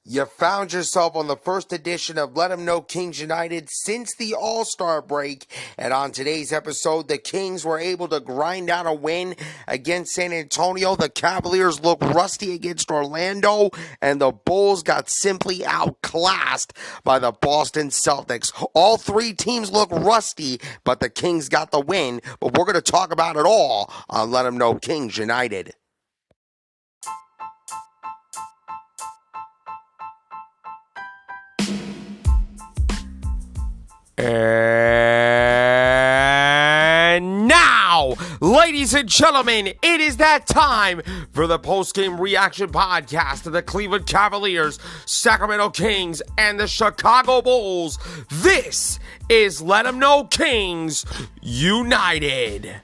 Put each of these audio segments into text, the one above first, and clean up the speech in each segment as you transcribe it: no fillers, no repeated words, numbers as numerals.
You found yourself on the first edition of Let 'Em Know Kings United since the All-Star break. And on today's episode, the Kings were able to grind out a win against San Antonio. The Cavaliers looked rusty against Orlando. And the Bulls got simply outclassed by the Boston Celtics. All three teams look rusty, but the Kings got the win. But we're going to talk about it all on Let 'Em Know Kings United. And now, ladies and gentlemen, it is that time for the post-game reaction podcast of the Cleveland Cavaliers, Sacramento Kings, and the Chicago Bulls. This is Let 'Em Know Kings United.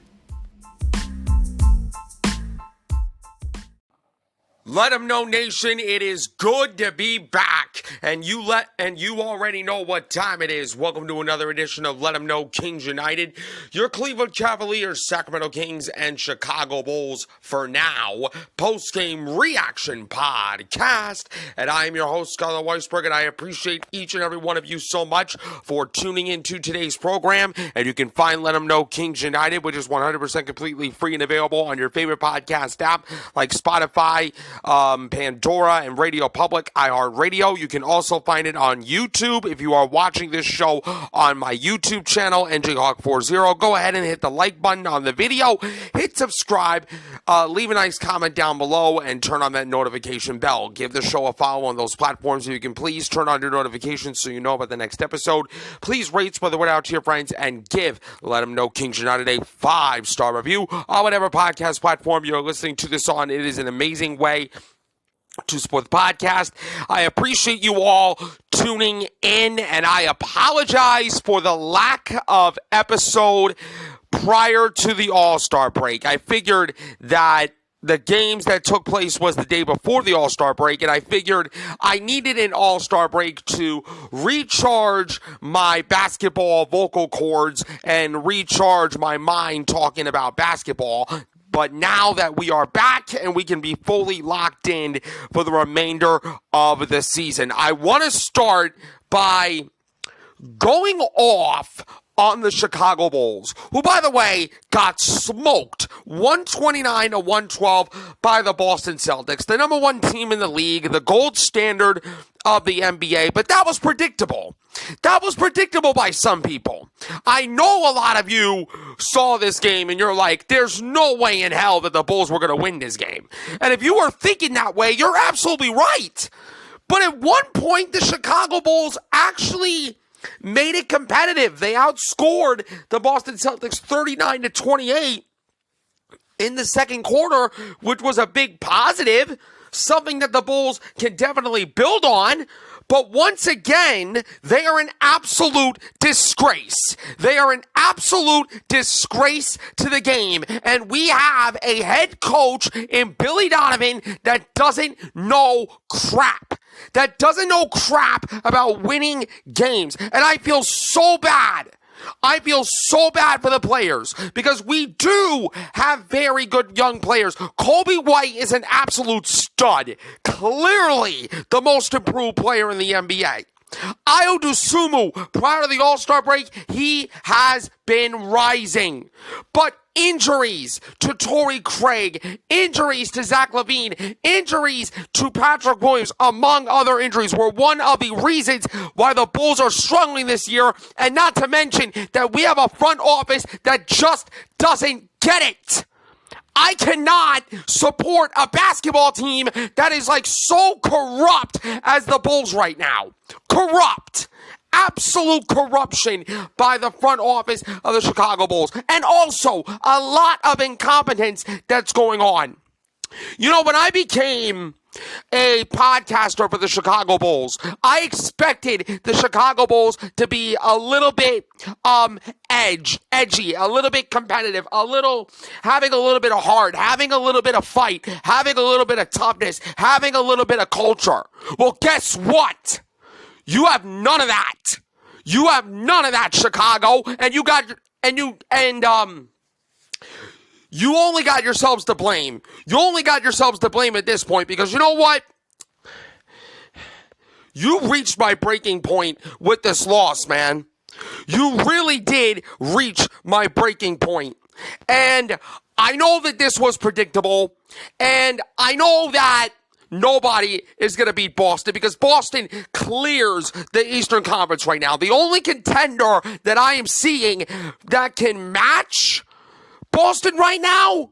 Let 'em know, nation, it is good to be back, and you already know what time it is. Welcome to another edition of Let 'em Know Kings United, your Cleveland Cavaliers, Sacramento Kings, and Chicago Bulls for now post-game reaction podcast. And I am your host, Skylar Weisberg, and I appreciate each and every one of you so much for tuning into today's program. And you can find Let 'em Know Kings United, which is 100% completely free and available on your favorite podcast app like Spotify, Pandora, and Radio Public, iHeartRadio. You can also find it on YouTube. If you are watching this show on my YouTube channel, NJHawk40, go ahead and hit the like button on the video, hit subscribe, leave a nice comment down below, and turn on that notification bell. Give the show a follow on those platforms if you can. Please turn on your notifications so you know about the next episode. Please rate, spread the word out to your friends, and give Let 'em Know Kings United a 5-star review on whatever podcast platform you're listening to this on. It is an amazing way to support the podcast. I appreciate you all tuning in, and I apologize for the lack of episode prior to the All-Star break. I figured that the games that took place was the day before the All-Star break, and I figured I needed an All-Star break to recharge my basketball vocal cords and recharge my mind talking about basketball. But now that we are back and we can be fully locked in for the remainder of the season, I want to start by going off on the Chicago Bulls, who, by the way, got smoked 129-112 by the Boston Celtics, the number one team in the league, the gold standard of the NBA, but that was predictable. That was predictable by some people. I know a lot of you saw this game and you're like, there's no way in hell that the Bulls were going to win this game. And if you were thinking that way, you're absolutely right. But at one point, the Chicago Bulls actually made it competitive. They outscored the Boston Celtics 39-28 in the second quarter, which was a big positive, something that the Bulls can definitely build on. But once again, they are an absolute disgrace. They are an absolute disgrace to the game. And we have a head coach in Billy Donovan that doesn't know crap. That doesn't know crap about winning games. And I feel so bad. I feel so bad for the players because we do have very good young players. Kobe White is an absolute stud. Clearly the most improved player in the NBA. Ayo Dosunmu, prior to the All-Star break, he has been rising. But injuries to Torrey Craig, injuries to Zach LaVine, injuries to Patrick Williams, among other injuries, were one of the reasons why the Bulls are struggling this year, and not to mention that we have a front office that just doesn't get it. I cannot support a basketball team that is like so corrupt as the Bulls right now. Corrupt. Absolute corruption by the front office of the Chicago Bulls. And also a lot of incompetence that's going on. You know, when I became a podcaster for the Chicago Bulls, I expected the Chicago Bulls to be a little bit edgy, a little bit competitive, having a little bit of heart, having a little bit of fight, having a little bit of toughness, having a little bit of culture. Well, guess what? You have none of that. You have none of that, Chicago, and you only got yourselves to blame. You only got yourselves to blame at this point because you know what? you reached my breaking point with this loss, man. You really did reach my breaking point. And I know that this was predictable, and I know that nobody is going to beat Boston because Boston clears the Eastern Conference right now. The only contender that I am seeing that can match Boston right now,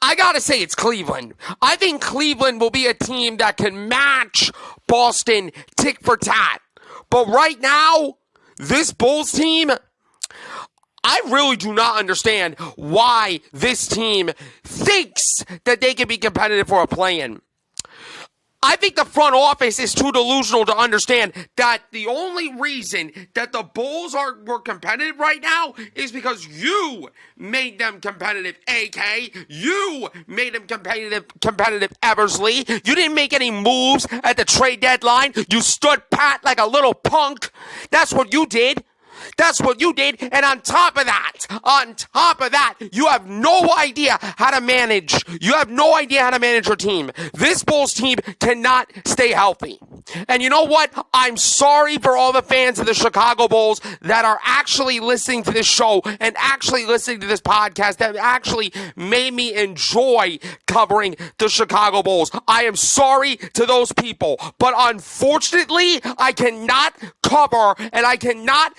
I got to say it's Cleveland. I think Cleveland will be a team that can match Boston tick for tat. But right now, this Bulls team, I really do not understand why this team thinks that they can be competitive for a play-in. I think the front office is too delusional to understand that the only reason that the Bulls were competitive right now is because you made them competitive, AK. You made them competitive, Eversley. You didn't make any moves at the trade deadline. You stood pat like a little punk. That's what you did. That's what you did. And on top of that, you have no idea how to manage. You have no idea how to manage your team. This Bulls team cannot stay healthy. And you know what? I'm sorry for all the fans of the Chicago Bulls that are actually listening to this show and actually listening to this podcast that actually made me enjoy covering the Chicago Bulls. I am sorry to those people, but unfortunately, I cannot cover and I cannot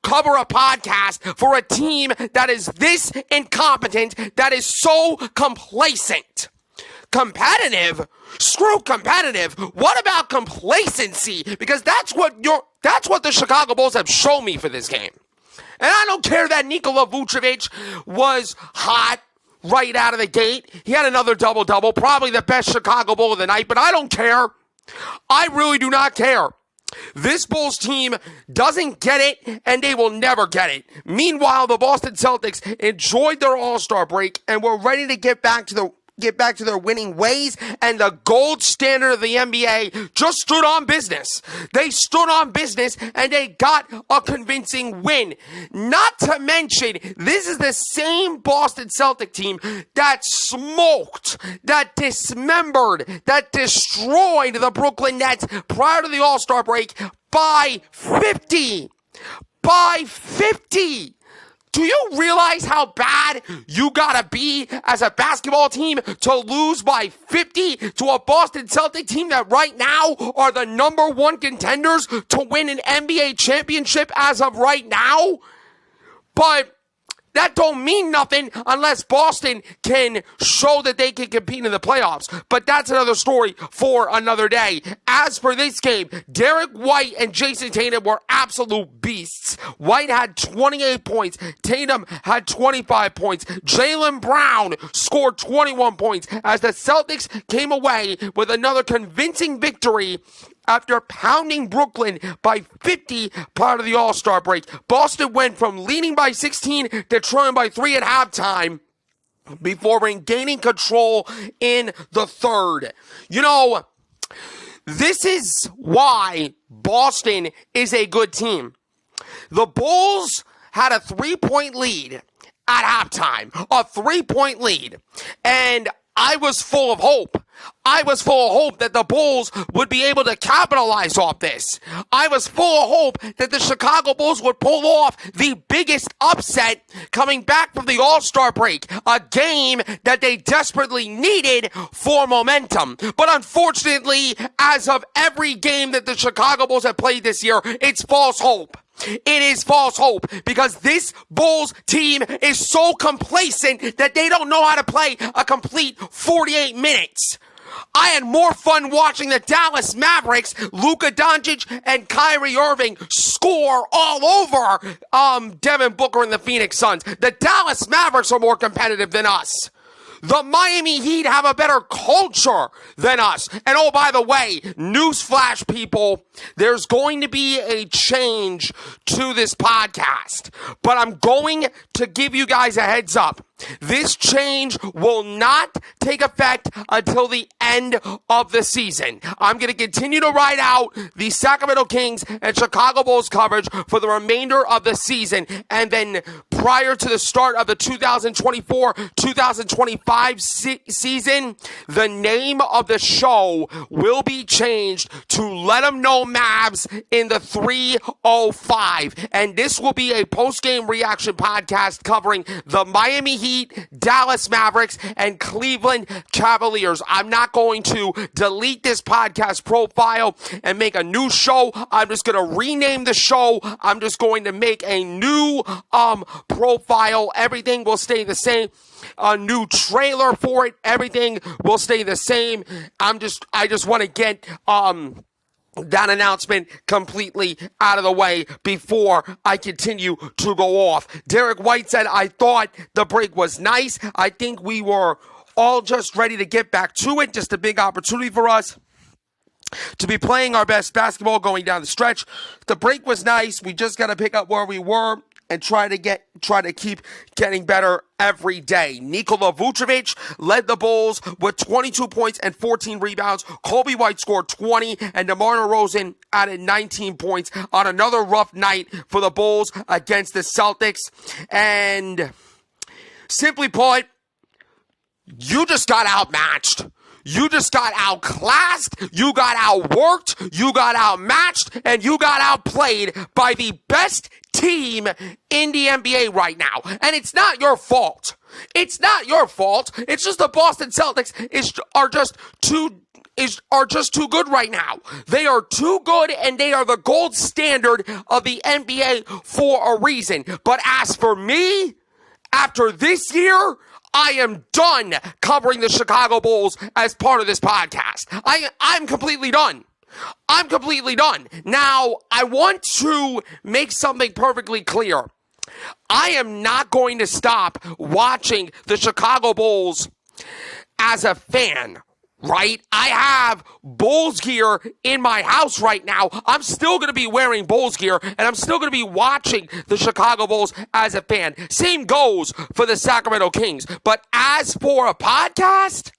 cover a podcast for a team that is this incompetent, that is so complacent. Competitive? Screw competitive. What about complacency? Because that's what the Chicago Bulls have shown me for this game. And I don't care that Nikola Vucevic was hot right out of the gate. He had another double-double, probably the best Chicago Bull of the night, but I don't care. I really do not care. This Bulls team doesn't get it, and they will never get it. Meanwhile, the Boston Celtics enjoyed their All-Star break and were ready to get back to their winning ways, and the gold standard of the NBA just stood on business. They stood on business, and they got a convincing win. Not to mention, this is the same Boston Celtic team that smoked, that dismembered, that destroyed the Brooklyn Nets prior to the All-Star break by 50. By 50. Do you realize how bad you gotta be as a basketball team to lose by 50 to a Boston Celtic team that right now are the number one contenders to win an NBA championship as of right now? But that don't mean nothing unless Boston can show that they can compete in the playoffs. But that's another story for another day. As for this game, Derek White and Jason Tatum were absolute beasts. White had 28 points. Tatum had 25 points. Jaylen Brown scored 21 points as the Celtics came away with another convincing victory after pounding Brooklyn by 50 prior to the All-Star break. Boston went from leading by 16 to trailing by 3 at halftime before regaining control in the third. You know, this is why Boston is a good team. The Bulls had a 3-point lead at halftime, a 3-point lead, and I was full of hope. I was full of hope that the Bulls would be able to capitalize off this. I was full of hope that the Chicago Bulls would pull off the biggest upset coming back from the All-Star break, a game that they desperately needed for momentum. But unfortunately, as of every game that the Chicago Bulls have played this year, it's false hope. It is false hope because this Bulls team is so complacent that they don't know how to play a complete 48 minutes. I had more fun watching the Dallas Mavericks, Luka Doncic and Kyrie Irving score all over Devin Booker and the Phoenix Suns. The Dallas Mavericks are more competitive than us. The Miami Heat have a better culture than us. And oh, by the way, newsflash, people, there's going to be a change to this podcast. But I'm going to give you guys a heads up. This change will not take effect until the end of the season. I'm going to continue to ride out the Sacramento Kings and Chicago Bulls coverage for the remainder of the season. And then prior to the start of the 2024-2025 season, the name of the show will be changed to Let 'Em Know Mavs in the 305. And this will be a post-game reaction podcast covering the Miami Heat, Dallas Mavericks, and Cleveland Cavaliers. I'm not going to delete this podcast profile and make a new show. I'm just going to rename the show. I'm just going to make a new profile. Everything will stay the same. A new trailer for it. Everything will stay the same. I just want to get that announcement completely out of the way before I continue to go off. Derek White said, I thought the break was nice. I think we were all just ready to get back to it. Just a big opportunity for us to be playing our best basketball going down the stretch. The break was nice. We just got to pick up where we were and try to keep getting better every day. Nikola Vucevic led the Bulls with 22 points and 14 rebounds. Kobe White scored 20, and DeMar DeRozan added 19 points on another rough night for the Bulls against the Celtics. And simply put, you just got outmatched. You just got outclassed, you got outworked, you got outmatched, and you got outplayed by the best team in the NBA right now. And it's not your fault. It's not your fault. It's just the Boston Celtics are just too good right now. They are too good, and they are the gold standard of the NBA for a reason. But as for me, after this year, I am done covering the Chicago Bulls as part of this podcast. I'm completely done. I'm completely done. Now, I want to make something perfectly clear. I am not going to stop watching the Chicago Bulls as a fan. Right? I have Bulls gear in my house right now. I'm still going to be wearing Bulls gear, and I'm still going to be watching the Chicago Bulls as a fan. Same goes for the Sacramento Kings. But as for a podcast,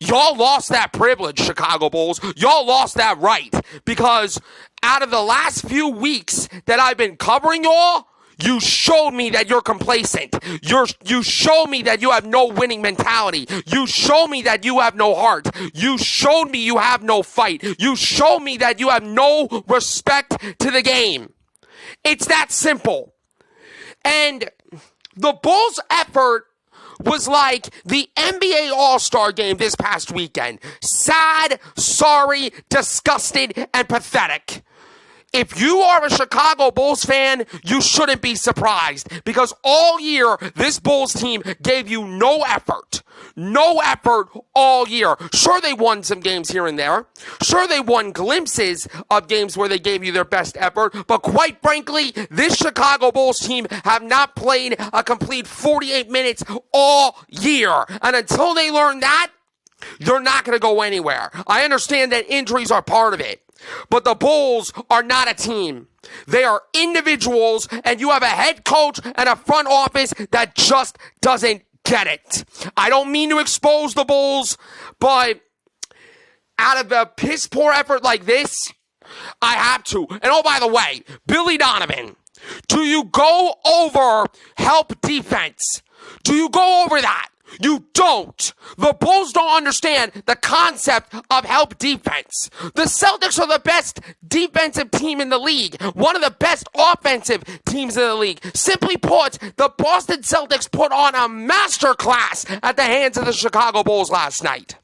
y'all lost that privilege, Chicago Bulls. Y'all lost that right. Because out of the last few weeks that I've been covering y'all, you showed me that you're complacent. You showed me that you have no winning mentality. You showed me that you have no heart. You showed me you have no fight. You showed me that you have no respect to the game. It's that simple. And the Bulls' effort was like the NBA All-Star game this past weekend. Sad, sorry, disgusted, and pathetic. If you are a Chicago Bulls fan, you shouldn't be surprised, because all year, this Bulls team gave you no effort. No effort all year. Sure, they won some games here and there. Sure, they won glimpses of games where they gave you their best effort. But quite frankly, this Chicago Bulls team have not played a complete 48 minutes all year. And until they learn that, they're not going to go anywhere. I understand that injuries are part of it. But the Bulls are not a team. They are individuals, and you have a head coach and a front office that just doesn't get it. I don't mean to expose the Bulls, but out of a piss poor effort like this, I have to. And oh, by the way, Billy Donovan, do you go over help defense? Do you go over that? You don't. The Bulls don't understand the concept of help defense. The Celtics are the best defensive team in the league. One of the best offensive teams in the league. Simply put, the Boston Celtics put on a masterclass at the hands of the Chicago Bulls last night.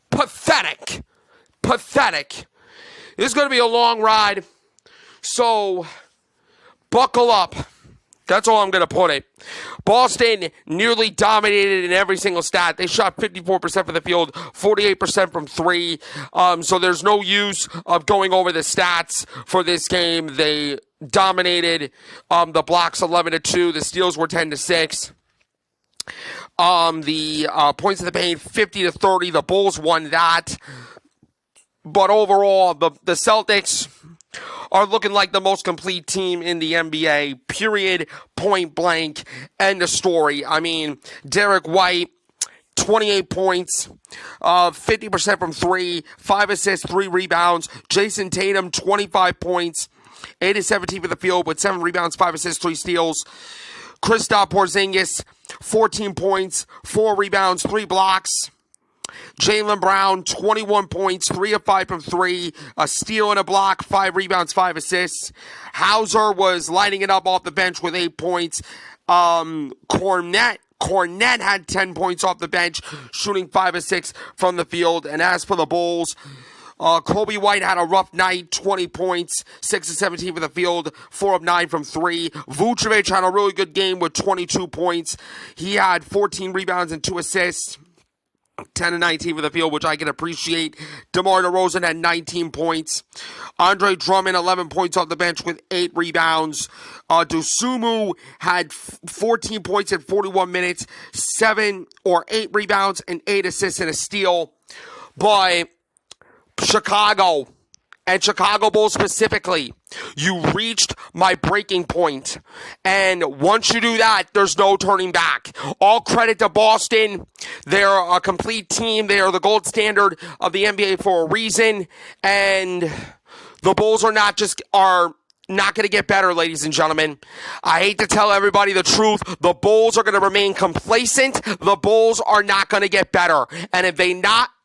Pathetic. Pathetic. This is going to be a long ride, so buckle up. That's all I'm going to put it. Boston nearly dominated in every single stat. They shot 54% from the field, 48% from three. So there's no use of going over the stats for this game. They dominated the blocks 11-2. The steals were 10-6. The points of the paint 50-30. The Bulls won that. But overall, the Celtics are looking like the most complete team in the NBA, period, point blank, end of story. I mean, Derek White, 28 points, 50% from 3, 5 assists, 3 rebounds. Jason Tatum, 25 points, 8 of 17 for the field with 7 rebounds, 5 assists, 3 steals. Kristaps Porzingis, 14 points, 4 rebounds, 3 blocks. Jaylen Brown, 21 points, 3 of 5 from 3, a steal and a block, 5 rebounds, 5 assists. Hauser was lighting it up off the bench with 8 points. Cornette had 10 points off the bench, shooting 5 of 6 from the field. And as for the Bulls, Kobe White had a rough night, 20 points, 6 of 17 for the field, 4 of 9 from 3. Vucevic had a really good game with 22 points. He had 14 rebounds and 2 assists. 10 and 19 for the field, which I can appreciate. DeMar DeRozan had 19 points. Andre Drummond, 11 points off the bench with 8 rebounds. Dosunmu had 14 points in 41 minutes, 7 or 8 rebounds, and 8 assists and a steal. But Chicago, and Chicago Bulls specifically, you reached my breaking point. And once you do that, there's no turning back. All credit to Boston. They're a complete team. They are the gold standard of the NBA for a reason. And the Bulls are not going to get better, ladies and gentlemen. I hate to tell everybody the truth. The Bulls are going to remain complacent. The Bulls are not going to get better.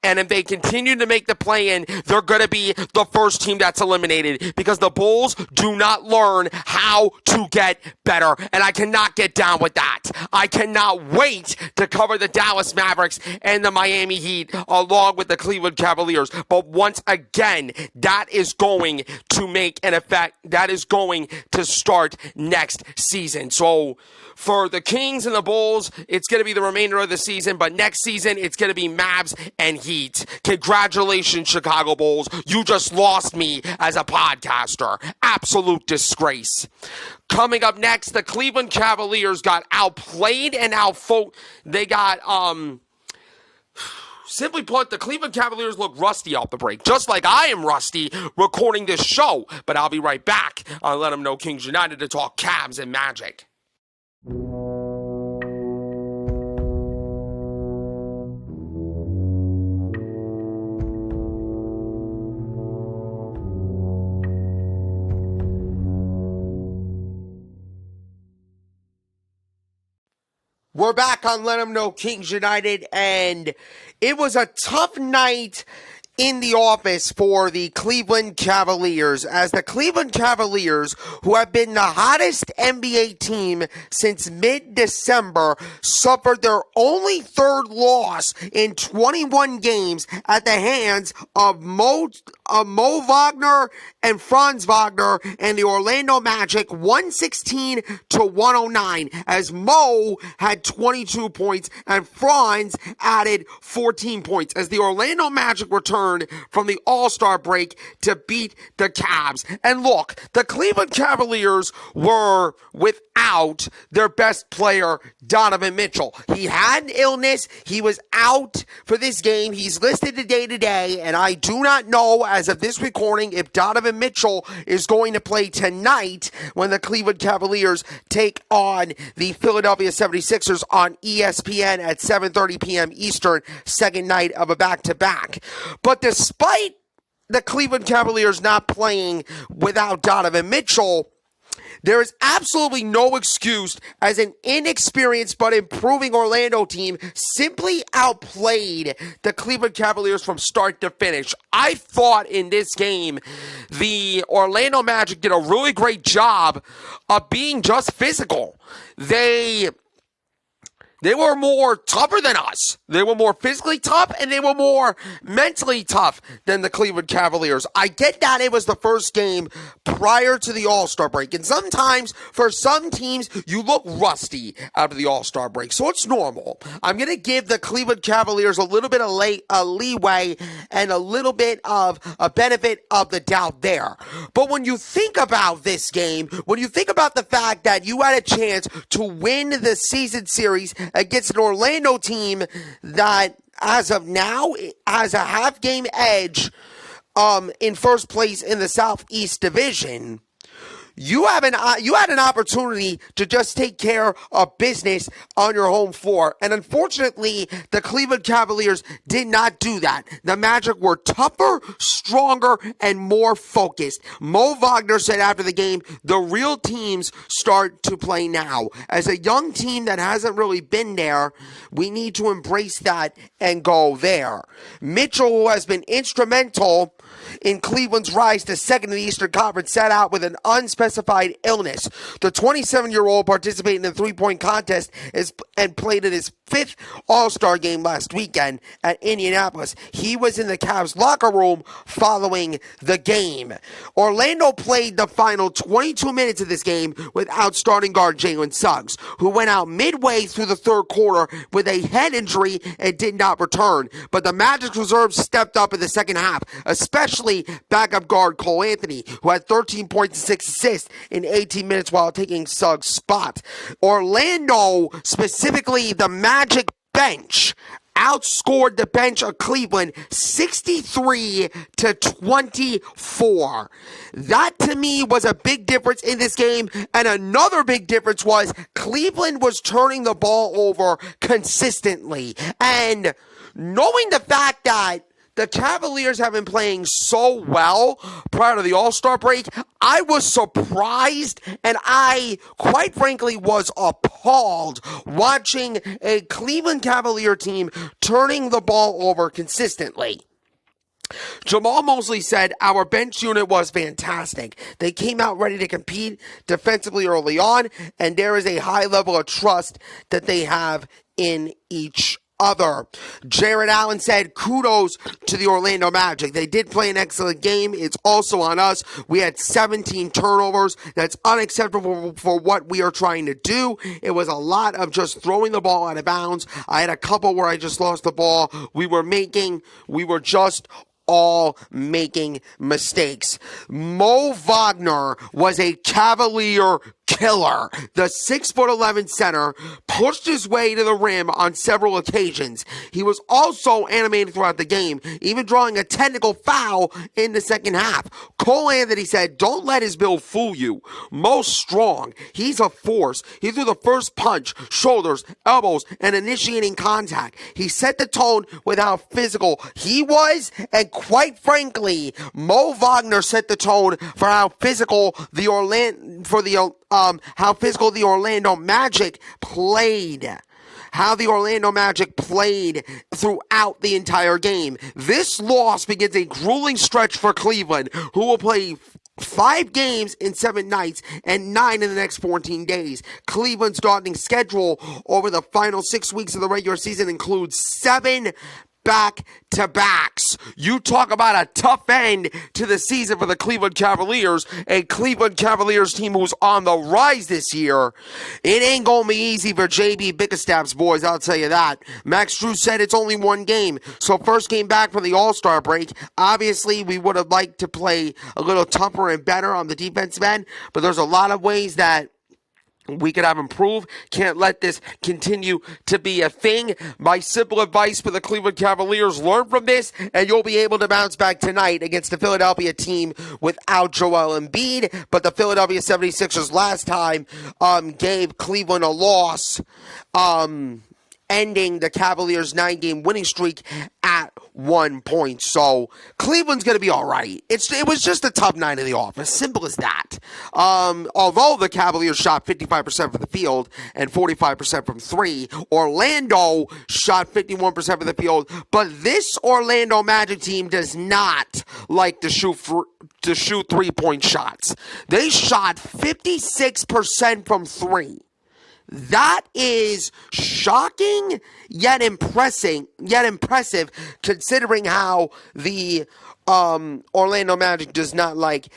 And if they continue to make the play-in, they're going to be the first team that's eliminated because the Bulls do not learn how to get better. And I cannot get down with that. I cannot wait to cover the Dallas Mavericks and the Miami Heat along with the Cleveland Cavaliers. But once again, that is going to make an effect. That is going to start next season. So for the Kings and the Bulls, it's going to be the remainder of the season. But next season, it's going to be Mavs and Heat. Congratulations, Chicago Bulls. You just lost me as a podcaster. Absolute disgrace. Coming up next, the Cleveland Cavaliers got outplayed and they got, simply put, the Cleveland Cavaliers look rusty off the break, just like I am rusty recording this show. But I'll be right back on Let 'em Know Kings United to talk Cavs and Magic. We're back on Let 'em Know Kings United, and it was a tough night in the office for the Cleveland Cavaliers, as the Cleveland Cavaliers, who have been the hottest NBA team since mid-December, suffered their only third loss in 21 games at the hands of Mo Wagner and Franz Wagner and the Orlando Magic, 116 to 109, as Mo had 22 points and Franz added 14 points, as the Orlando Magic returned from the All-Star break to beat the Cavs. And look, the Cleveland Cavaliers were without their best player, Donovan Mitchell. He had an illness. He was out for this game. He's listed day-to-day, and I do not know, as of this recording, if Donovan Mitchell is going to play tonight when the Cleveland Cavaliers take on the Philadelphia 76ers on ESPN at 7:30 p.m. Eastern, second night of a back-to-back. But despite the Cleveland Cavaliers not playing without Donovan Mitchell, there is absolutely no excuse as an inexperienced but improving Orlando team simply outplayed the Cleveland Cavaliers from start to finish. I thought in this game, the Orlando Magic did a really great job of being just physical. They were more tougher than us. They were more physically tough, and they were more mentally tough than the Cleveland Cavaliers. I get that it was the first game prior to the All-Star break, and sometimes for some teams, you look rusty after the All-Star break, so it's normal. I'm going to give the Cleveland Cavaliers a little bit of leeway and a little bit of a benefit of the doubt there. But when you think about this game, when you think about the fact that you had a chance to win the season series against an Orlando team that, as of now, has a half-game edge in first place in the Southeast Division, you had an opportunity to just take care of business on your home floor. And unfortunately, the Cleveland Cavaliers did not do that. The Magic were tougher, stronger, and more focused. Mo Wagner said after the game, the real teams start to play now. As a young team that hasn't really been there, we need to embrace that and go there. Mitchell, who has been instrumental in Cleveland's rise to second in the Eastern Conference, sat out with an unspecified illness. The 27-year-old participated in the three-point contest and played in his fifth All-Star game last weekend at Indianapolis. He was in the Cavs locker room following the game. Orlando played the final 22 minutes of this game without starting guard Jalen Suggs, who went out midway through the third quarter with a head injury and did not return. But the Magic's reserves stepped up in the second half, especially backup guard Cole Anthony, who had 13 points and 6 assists in 18 minutes while taking Suggs' spot. Orlando, specifically the Magic bench, outscored the bench of Cleveland 63-24. That, to me, was a big difference in this game. And another big difference was Cleveland was turning the ball over consistently. And knowing the fact that the Cavaliers have been playing so well prior to the All-Star break, I was surprised and I, quite frankly, was appalled watching a Cleveland Cavalier team turning the ball over consistently. Jamal Mosley said, our bench unit was fantastic. They came out ready to compete defensively early on, and there is a high level of trust that they have in each other. Jared Allen said, kudos to the Orlando Magic. They did play an excellent game. It's also on us. We had 17 turnovers. That's unacceptable for what we are trying to do. It was a lot of just throwing the ball out of bounds. I had a couple where I just lost the ball. We were just all making mistakes. Mo Wagner was a Cavalier killer. The 6'11" center pushed his way to the rim on several occasions. He was also animated throughout the game, even drawing a technical foul in the second half. Cole Anthony said, don't let his build fool you. Mo's strong. He's a force. He threw the first punch, shoulders, elbows, and initiating contact. He set the tone with how physical he was, and quite frankly, Mo Wagner set the tone for how physical the Orlando Magic played. How the Orlando Magic played throughout the entire game. This loss begins a grueling stretch for Cleveland, who will play 5 games in 7 nights and 9 in the next 14 days. Cleveland's daunting schedule over the final 6 weeks of the regular season includes 7 back-to-backs. You talk about a tough end to the season for the Cleveland Cavaliers, a Cleveland Cavaliers team who's on the rise this year. It ain't gonna be easy for JB Bickerstaff's boys, I'll tell you that. Max Drew said it's only 1 game, so first game back from the All-Star break. Obviously, we would have liked to play a little tougher and better on the defensive end, but there's a lot of ways that we could have improved. Can't let this continue to be a thing. My simple advice for the Cleveland Cavaliers, learn from this, and you'll be able to bounce back tonight against the Philadelphia team without Joel Embiid. But the Philadelphia 76ers last time gave Cleveland a loss, ending the Cavaliers' 9-game winning streak at 1 point. So Cleveland's going to be all right. It was just a tough night in the office. Simple as that. Although the Cavaliers shot 55% from the field and 45% from 3, Orlando shot 51% from the field. But this Orlando Magic team does not like to shoot 3-point shots. They shot 56% from 3. That is shocking, yet impressive, considering how the Orlando Magic does not like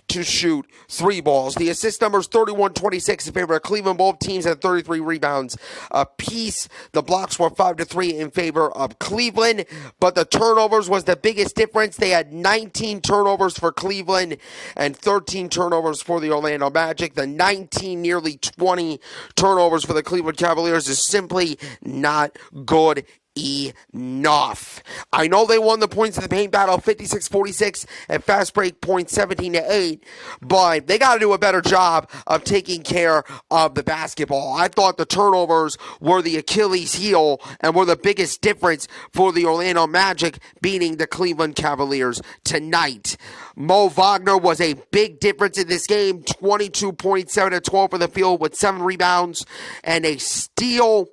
to shoot 3 balls. The assist number is 31-26 in favor of Cleveland. Both teams had 33 rebounds apiece. The blocks were 5-3 in favor of Cleveland, but the turnovers was the biggest difference. They had 19 turnovers for Cleveland and 13 turnovers for the Orlando Magic. The 19, nearly 20 turnovers for the Cleveland Cavaliers is simply not good enough. I know they won the points of the paint battle 56-46 and fast break points 17-8, but they got to do a better job of taking care of the basketball. I thought the turnovers were the Achilles heel and were the biggest difference for the Orlando Magic beating the Cleveland Cavaliers tonight. Mo Wagner was a big difference in this game, 22 points, 7 of 12 for the field with 7 rebounds and a steal.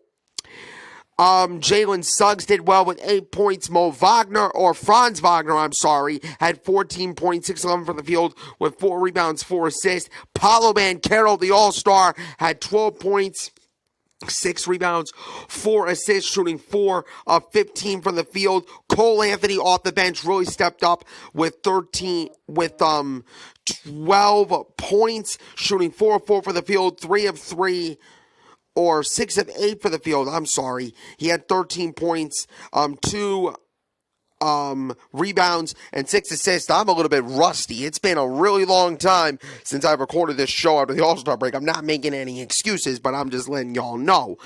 Jalen Suggs did well with 8 points. Franz Wagner, had 14 points, 6-11 for the field with 4 rebounds, 4 assists. Paolo Banchero, the All-Star, had 12 points, 6 rebounds, 4 assists, shooting 4 of 15 from the field. Cole Anthony off the bench really stepped up with 12 points, shooting 4 of 4 for the field, 3 of 3. Or 6 of 8 for the field. He had 13 points, 2 rebounds, and 6 assists. I'm a little bit rusty. It's been a really long time since I've recorded this show after the All-Star break. I'm not making any excuses, but I'm just letting y'all know.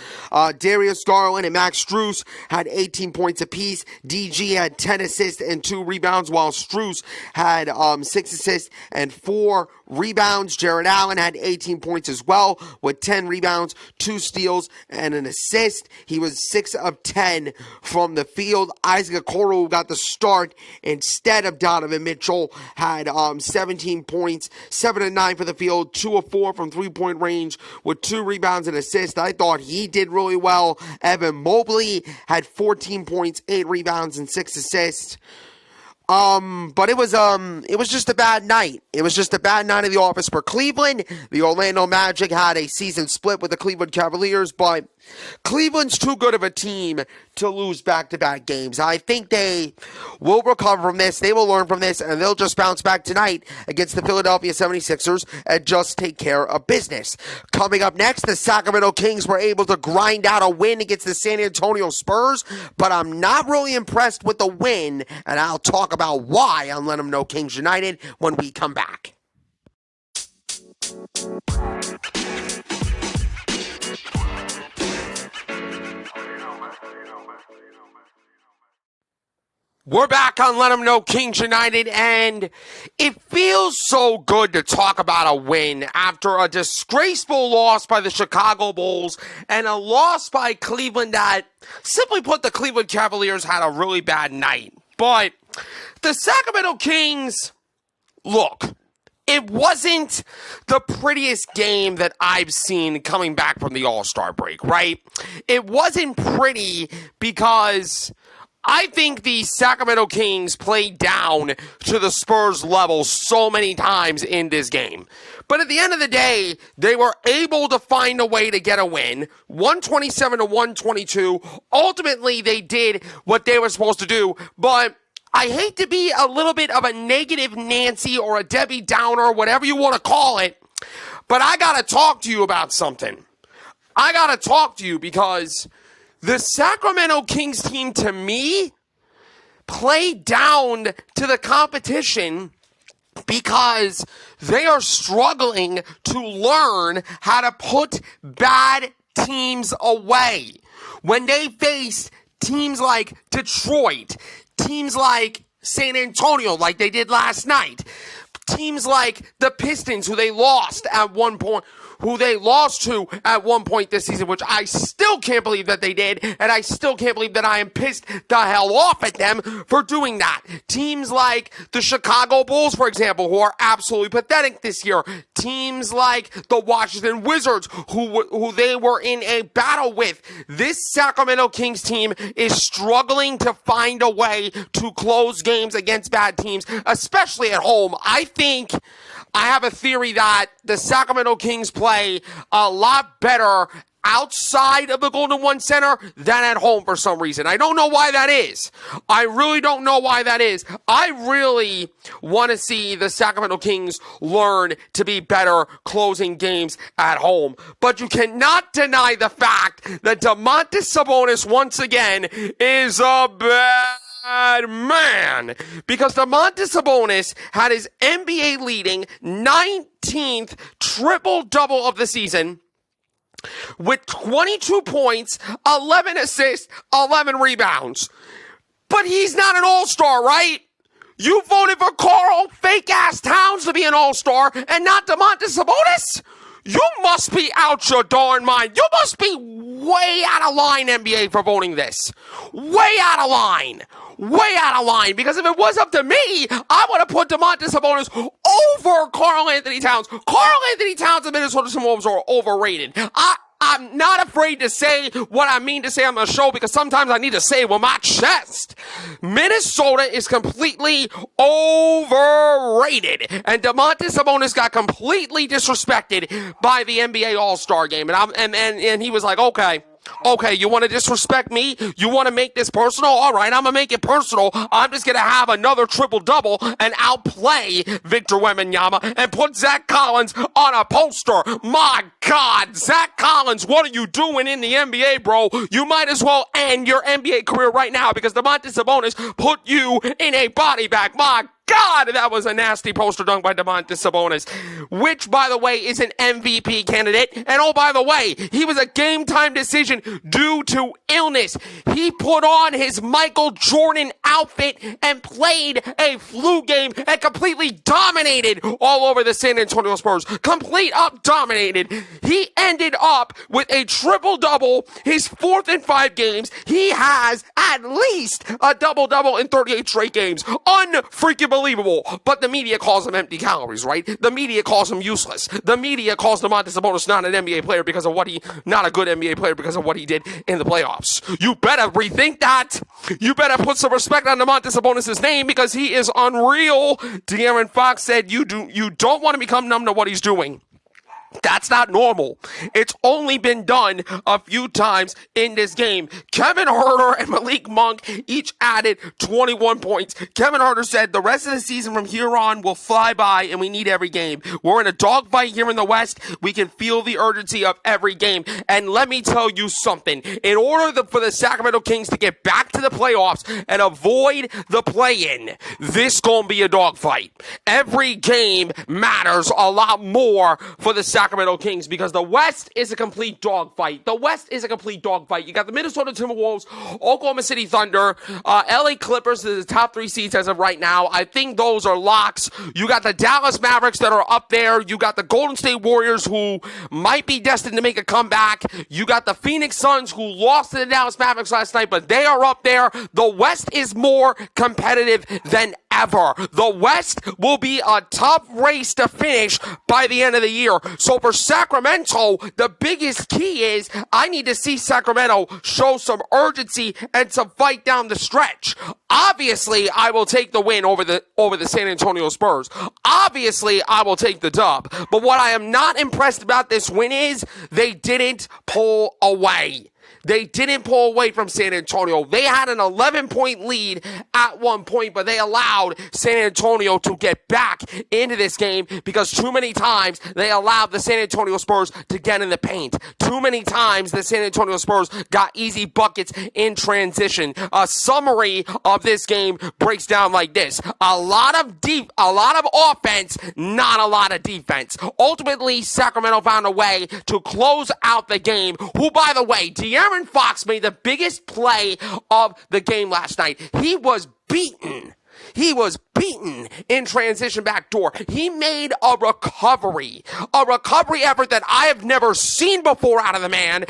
Darius Garland and Max Strus had 18 points apiece. DG had 10 assists and 2 rebounds, while Strus had 6 assists and 4 rebounds. Jared Allen had 18 points as well with 10 rebounds, 2 steals, and an assist. He was 6 of 10 from the field. Isaac Okoro, who got the start instead of Donovan Mitchell, had 17 points, 7 of 9 for the field, 2 of 4 from three-point range with 2 rebounds and assists. I thought he did really well. Evan Mobley had 14 points, 8 rebounds, and 6 assists. But it was just a bad night. It was just a bad night in the office for Cleveland. The Orlando Magic had a season split with the Cleveland Cavaliers, but Cleveland's too good of a team to lose back-to-back games. I think they will recover from this. They will learn from this, and they'll just bounce back tonight against the Philadelphia 76ers and just take care of business. Coming up next, the Sacramento Kings were able to grind out a win against the San Antonio Spurs, but I'm not really impressed with the win, and I'll talk about why on Let 'Em Know Kings United when we come back. We're back on Let 'Em Know Kings United, and it feels so good to talk about a win after a disgraceful loss by the Chicago Bulls and a loss by Cleveland that, simply put, the Cleveland Cavaliers had a really bad night. But the Sacramento Kings, look, it wasn't the prettiest game that I've seen coming back from the All-Star break, right? It wasn't pretty because I think the Sacramento Kings played down to the Spurs level so many times in this game. But at the end of the day, they were able to find a way to get a win, 127-122. Ultimately, they did what they were supposed to do, but I hate to be a little bit of a negative Nancy or a Debbie Downer, whatever you want to call it, but I got to talk to you about something. I got to talk to you because the Sacramento Kings team, to me, played down to the competition because they are struggling to learn how to put bad teams away. When they face teams like Detroit, teams like San Antonio, like they did last night, teams like the Pistons, who they lost to at one point this season, which I still can't believe that they did, and I still can't believe that I am pissed the hell off at them for doing that. Teams like the Chicago Bulls, for example, who are absolutely pathetic this year. Teams like the Washington Wizards, who they were in a battle with. This Sacramento Kings team is struggling to find a way to close games against bad teams, especially at home. I have a theory that the Sacramento Kings play a lot better outside of the Golden One Center than at home for some reason. I don't know why that is. I really don't know why that is. I really want to see the Sacramento Kings learn to be better closing games at home. But you cannot deny the fact that Domantas Sabonis once again is a bad man, because Domantas Sabonis had his NBA leading 19th triple-double of the season, with 22 points, 11 assists, 11 rebounds. But he's not an all-star, right? You voted for Carl fake-ass Towns to be an all-star and not DeMontis Sabonis? You must be out your darn mind. You must be way out of line, NBA, for voting this. Way out of line. Way out of line. Because if it was up to me, I would have put DeMontis Sabonis over Karl Anthony Towns. Karl Anthony Towns and Minnesota Timberwolves are overrated. I'm not afraid to say what I mean to say on the show because sometimes I need to say it with my chest. Minnesota is completely overrated. And DeMontis Sabonis got completely disrespected by the NBA All-Star game. And he was like, okay, you want to disrespect me? You want to make this personal? All right, I'm going to make it personal. I'm just going to have another triple-double and outplay Victor Wembanyama and put Zach Collins on a poster. My God, Zach Collins, what are you doing in the NBA, bro? You might as well end your NBA career right now because DeMontis Sabonis put you in a body bag. My God, that was a nasty poster dunk by DeMontis Sabonis, which, by the way, is an MVP candidate. And oh, by the way, he was a game-time decision due to illness. He put on his Michael Jordan outfit and played a flu game and completely dominated all over the San Antonio Spurs. Complete up dominated. He ended up with a triple-double, his fourth in 5 games. He has at least a double-double in 38 straight games. Unfreaking believable. But the media calls him empty calories, right? The media calls him useless. The media calls DeMontis Sabonis not an NBA player because of not a good NBA player because of what he did in the playoffs. You better rethink that. You better put some respect on DeMontis Sabonis' name because he is unreal. De'Aaron Fox said you don't want to become numb to what he's doing. That's not normal. It's only been done a few times in this game. Kevin Huerter and Malik Monk each added 21 points. Kevin Huerter said the rest of the season from here on will fly by and we need every game. We're in a dogfight here in the West. We can feel the urgency of every game. And let me tell you something. In order for the Sacramento Kings to get back to the playoffs and avoid the play-in, this gonna be a dogfight. Every game matters a lot more for the Sacramento Kings because the West is a complete dogfight. The West is a complete dogfight. You got the Minnesota Timberwolves, Oklahoma City Thunder, LA Clippers, the top 3 seeds as of right now. I think those are locks. You got the Dallas Mavericks that are up there. You got the Golden State Warriors who might be destined to make a comeback. You got the Phoenix Suns who lost to the Dallas Mavericks last night, but they are up there. The West is more competitive than ever. The West will be a tough race to finish by the end of the year. So for Sacramento, the biggest key is I need to see Sacramento show some urgency and some fight down the stretch. Obviously, I will take the win over the San Antonio Spurs. Obviously, I will take the dub. But what I am not impressed about this win is they didn't pull away. They didn't pull away from San Antonio. They had an 11-point lead at one point, but they allowed San Antonio to get back into this game because too many times they allowed the San Antonio Spurs to get in the paint. Too many times the San Antonio Spurs got easy buckets in transition. A summary of this game breaks down like this. A lot of offense, not a lot of defense. Ultimately, Sacramento found a way to close out the game, who, by the way, De'Aaron Fox made the biggest play of the game last night. He was beaten. He was beaten in transition backdoor. He made a recovery effort that I have never seen before out of the man.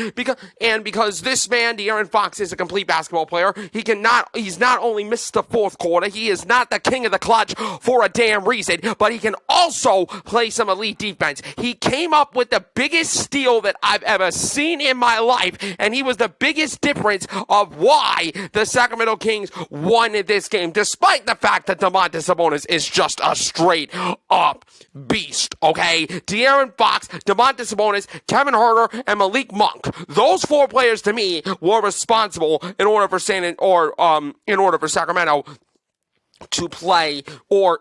Because this man, De'Aaron Fox, is a complete basketball player. He's not only missed the fourth quarter, he is not the king of the clutch for a damn reason, but he can also play some elite defense. He came up with the biggest steal that I've ever seen in my life, and he was the biggest difference of why the Sacramento Kings won this game, despite the fact that DeMontis Sabonis is just a straight up beast, okay? De'Aaron Fox, DeMontis Sabonis, Kevin Huerter, and Malik Monk. Those 4 players to me were responsible in order for Sacramento to play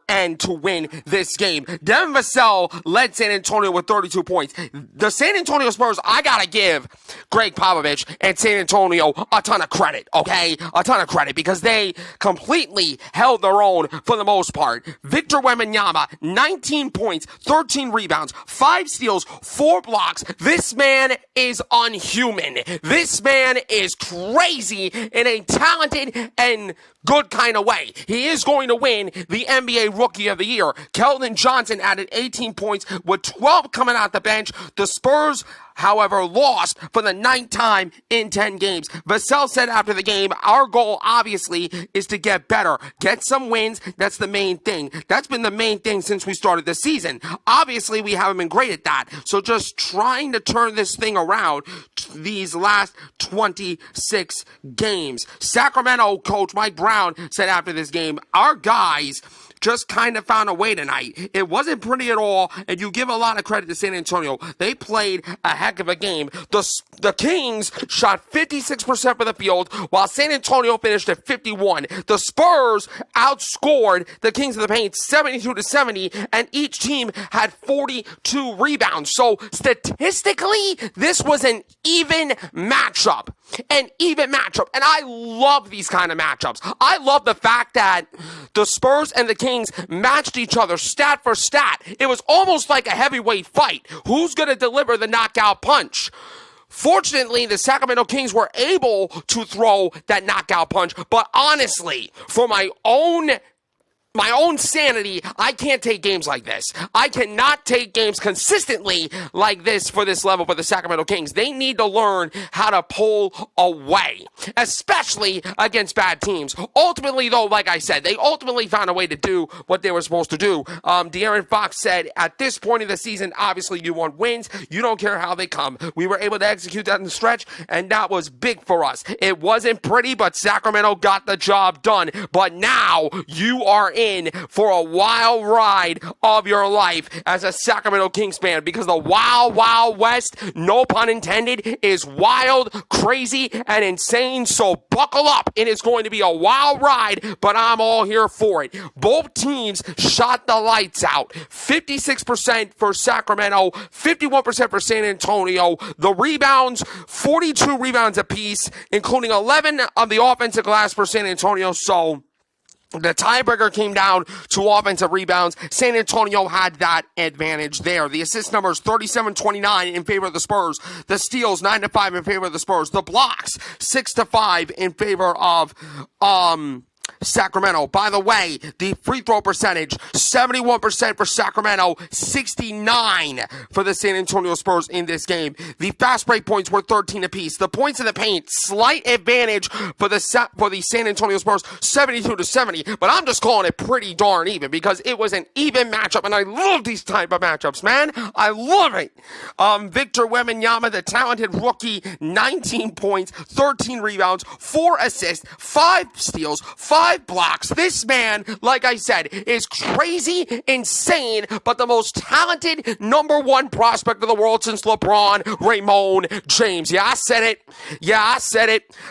and to win this game. Devin Vassell led San Antonio with 32 points. The San Antonio Spurs, I gotta give Greg Popovich and San Antonio a ton of credit, okay? A ton of credit, because they completely held their own for the most part. Victor Wembanyama, 19 points, 13 rebounds, 5 steals, 4 blocks. This man is unhuman. This man is crazy in a talented and good kind of way. He is going to win the NBA Rookie of the Year. Keldon Johnson added 18 points with 12 coming out the bench. The Spurs, however, lost for the 9th time in 10 games. Vassell said after the game, our goal, obviously, is to get better. Get some wins. That's the main thing. That's been the main thing since we started the season. Obviously, we haven't been great at that. So just trying to turn this thing around these last 26 games. Sacramento coach Mike Brown said after this game, our guys just kind of found a way tonight. It wasn't pretty at all, and you give a lot of credit to San Antonio. They played a heck of a game. The Kings shot 56% from the field, while San Antonio finished at 51%. The Spurs outscored the Kings of the Paint 72-70, and each team had 42 rebounds. So statistically, this was an even matchup. And I love these kind of matchups. I love the fact that the Spurs and the Kings matched each other stat for stat. It was almost like a heavyweight fight. Who's going to deliver the knockout punch? Fortunately, the Sacramento Kings were able to throw that knockout punch. But honestly, for my own sanity, I can't take games like this. I cannot take games consistently like this for this level for the Sacramento Kings. They need to learn how to pull away, especially against bad teams. Ultimately, though, like I said, they ultimately found a way to do what they were supposed to do. De'Aaron Fox said, at this point of the season, obviously you want wins. You don't care how they come. We were able to execute that in the stretch, and that was big for us. It wasn't pretty, but Sacramento got the job done. But now you are in for a wild ride of your life as a Sacramento Kings fan, because the Wild Wild West, no pun intended, is wild, crazy, and insane. So buckle up. It is going to be a wild ride, but I'm all here for it. Both teams shot the lights out. 56% for Sacramento, 51% for San Antonio. The rebounds, 42 rebounds apiece, including 11 on the offensive glass for San Antonio. So the tiebreaker came down to offensive rebounds. San Antonio had that advantage there. The assist numbers 37-29 in favor of the Spurs. The steals 9-5 in favor of the Spurs. The blocks 6-5 in favor of Sacramento. By the way, the free throw percentage, 71% for Sacramento, 69 for the San Antonio Spurs in this game. The fast break points were 13 apiece. The points in the paint, slight advantage for the San Antonio Spurs, 72-70, but I'm just calling it pretty darn even, because it was an even matchup, and I love these type of matchups, man. I love it. Victor Wembanyama, the talented rookie, 19 points, 13 rebounds, 4 assists, 5 steals, 5 blocks. This man, like I said, is crazy, insane, but the most talented #1 prospect of the world since LeBron, Raymond James. Yeah, I said it.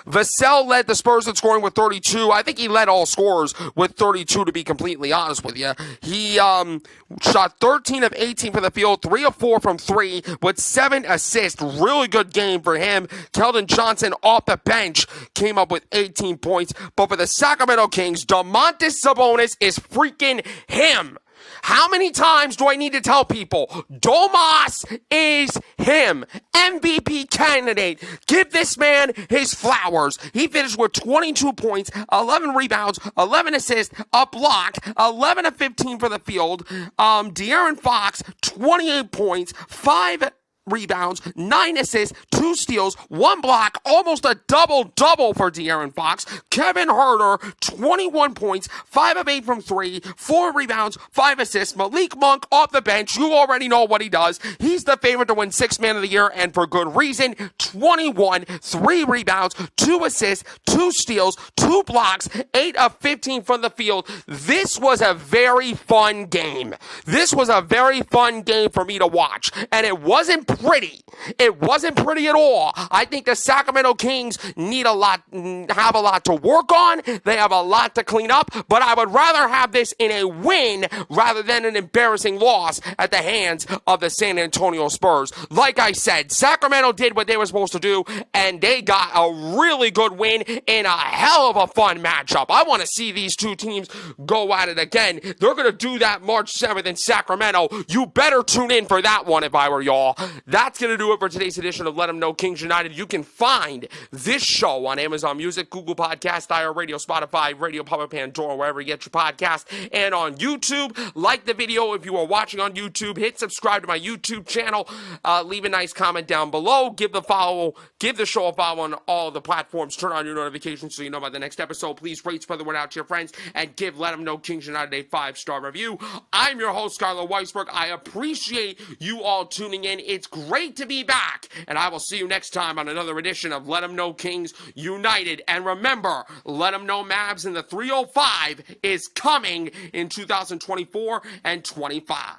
Vassell led the Spurs in scoring with 32. I think he led all scorers with 32, to be completely honest with you. He shot 13 of 18 from the field, 3 of 4 from 3 with 7 assists. Really good game for him. Keldon Johnson off the bench came up with 18 points. But for the Sacramento Kings, Domantas Sabonis is freaking him. How many times do I need to tell people? Domas is him. MVP candidate. Give this man his flowers. He finished with 22 points, 11 rebounds, 11 assists, a block, 11 of 15 for the field. De'Aaron Fox, 28 points, 5 rebounds, 9 assists, 2 steals, 1 block, almost a double-double for De'Aaron Fox. Kevin Huerter, 21 points, 5 of 8 from 3, 4 rebounds, 5 assists. Malik Monk off the bench. You already know what he does. He's the favorite to win 6th Man of the Year, and for good reason. 21, 3 rebounds, 2 assists, 2 steals, 2 blocks, 8 of 15 from the field. This was a very fun game. This was a very fun game for me to watch, and it wasn't pretty. It wasn't pretty at all. I think the Sacramento Kings have a lot to work on. They have a lot to clean up, but I would rather have this in a win rather than an embarrassing loss at the hands of the San Antonio Spurs. Like I said, Sacramento did what they were supposed to do, and they got a really good win in a hell of a fun matchup. I want to see these two teams go at it again. They're going to do that March 7th in Sacramento. You better tune in for that one if I were y'all. That's going to do it for today's edition of Let 'em Know Kings United. You can find this show on Amazon Music, Google Podcast, iHeartRadio, Spotify, Radio Public, Pandora, wherever you get your podcast, and on YouTube. Like the video if you are watching on YouTube. Hit subscribe to my YouTube channel. Leave a nice comment down below. Give the show a follow on all the platforms. Turn on your notifications so you know about the next episode. Please rate, spread the word out to your friends, and give Let 'em Know Kings United a 5-star review. I'm your host, Skylar Weisberg. I appreciate you all tuning in. It's great to be back, and I will see you next time on another edition of Let 'em Know Kings United. And remember, Let 'em Know Mavs in the 305 is coming in 2024 and 25.